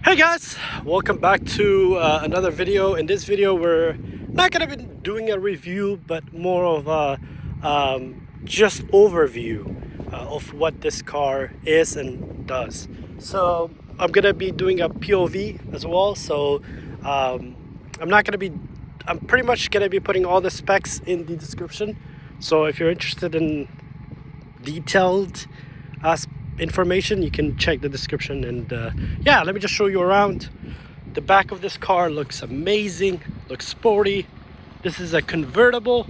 Hey guys, welcome back to another video. In this video we're not gonna be doing a review but more of a just overview of what this car is and does. So I'm gonna be doing a POV as well, so I'm pretty much gonna be putting all the specs in the description. So if you're interested in detailed information, you can check the description. And yeah, let me just show you around. The back of this car looks amazing, looks sporty. This is a convertible.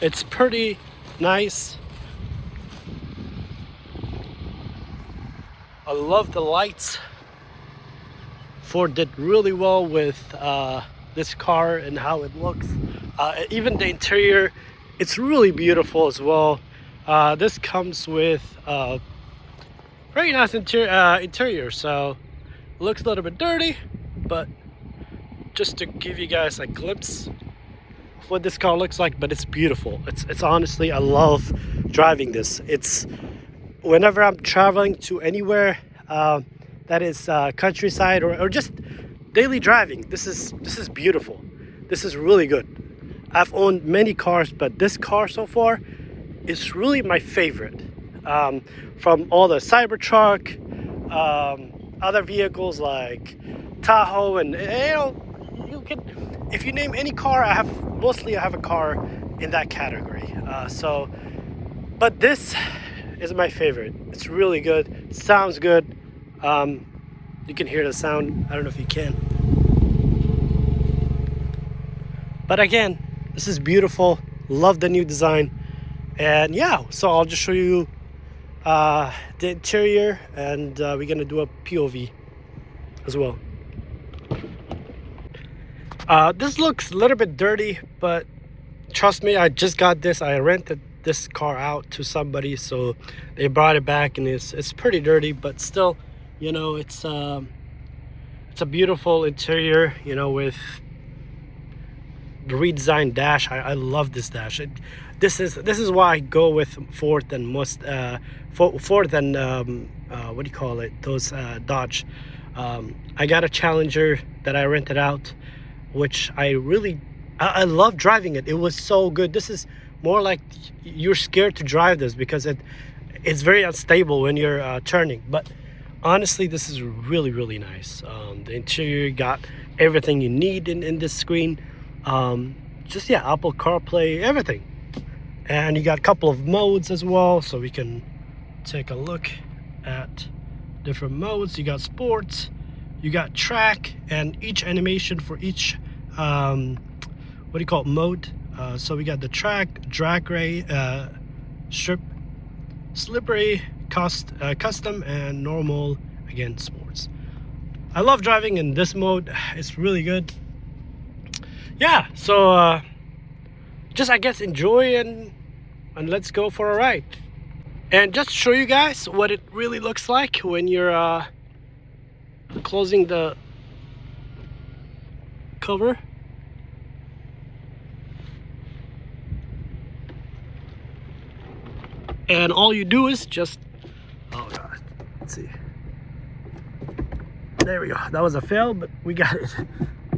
It's pretty nice. I love the lights. Ford did really well with this car and how it looks. Even the interior, it's really beautiful as well. This comes with very nice interior, so it looks a little bit dirty, but just to give you guys a glimpse of what this car looks like. But it's beautiful. It's honestly, I love driving this. It's whenever I'm traveling to anywhere that is countryside or just daily driving, this is beautiful. This is really good. I've owned many cars, but this car so far is really my favorite. From all the Cybertruck, other vehicles like Tahoe, and you can, if you name any car, I have a car in that category. But this is my favorite. It's really good. Sounds good. You can hear the sound. I don't know if you can. But again, this is beautiful. Love the new design. And yeah, so I'll just show you the interior, and we're gonna do a POV as well. This looks a little bit dirty, but trust me, I just got this. I rented this car out to somebody, so they brought it back, and it's pretty dirty, but still, you know, it's a beautiful interior, you know, with the redesigned dash. I love this dash. This is why I go with Ford and Ford and what do you call it? Those Dodge. I got a Challenger that I rented out, which I love driving it. It was so good. This is more like you're scared to drive this because it's very unstable when you're turning. But honestly, this is really nice. The interior got everything you need in this screen. Just yeah, Apple CarPlay, everything. And you got a couple of modes as well, so we can take a look at different modes. You got sports, you got track, and each animation for each what do you call it, mode. So we got the track, drag race, strip, slippery, custom, and normal, again sports. I love driving in this mode. It's really good. Yeah, so just I guess enjoy and let's go for a ride. And just to show you guys what it really looks like when you're closing the cover. And all you do is just, oh god, let's see. There we go. That was a fail, but we got it.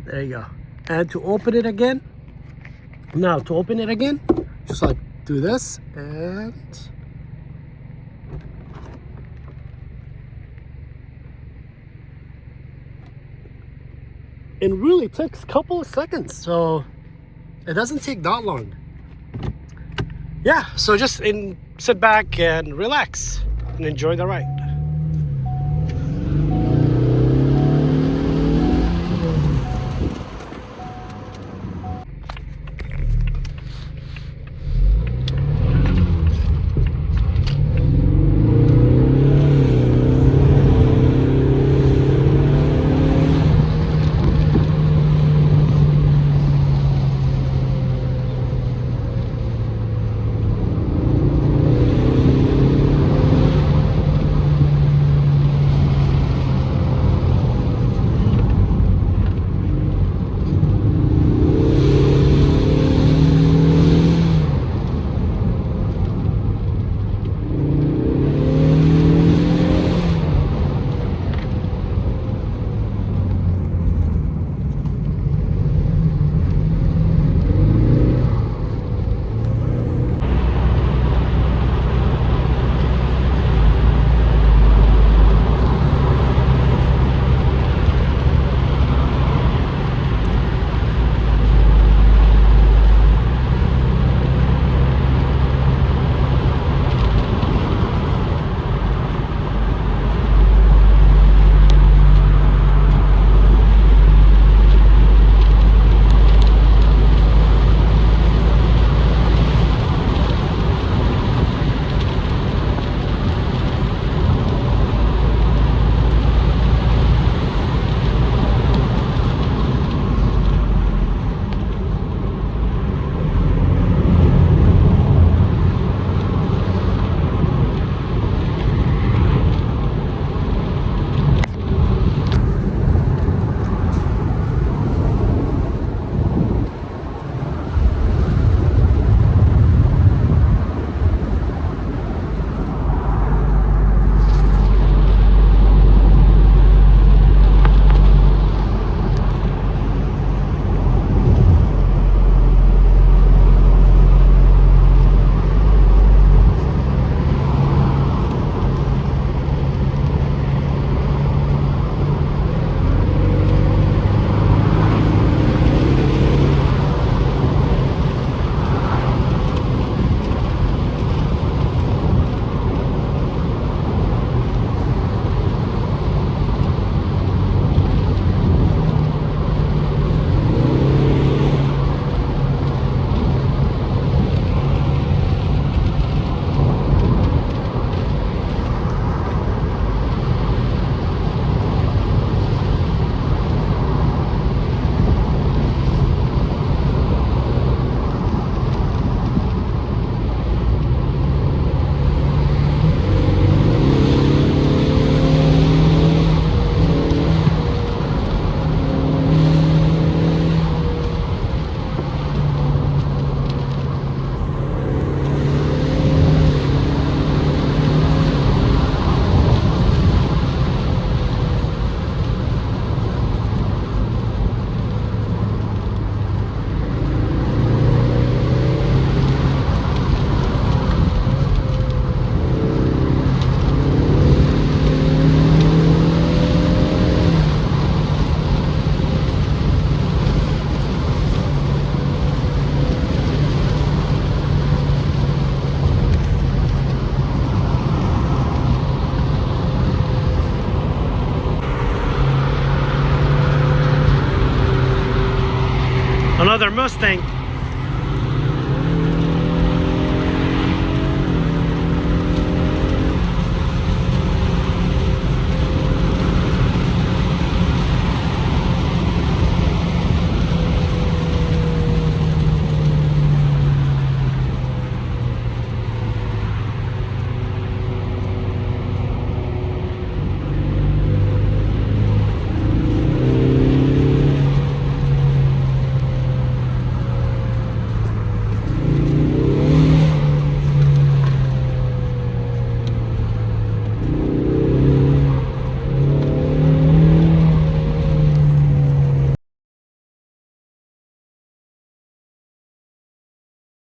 There you go. And to open it again, just like do this, and it really takes a couple of seconds, so it doesn't take that long. Yeah, so just sit back and relax and enjoy the ride. another Mustang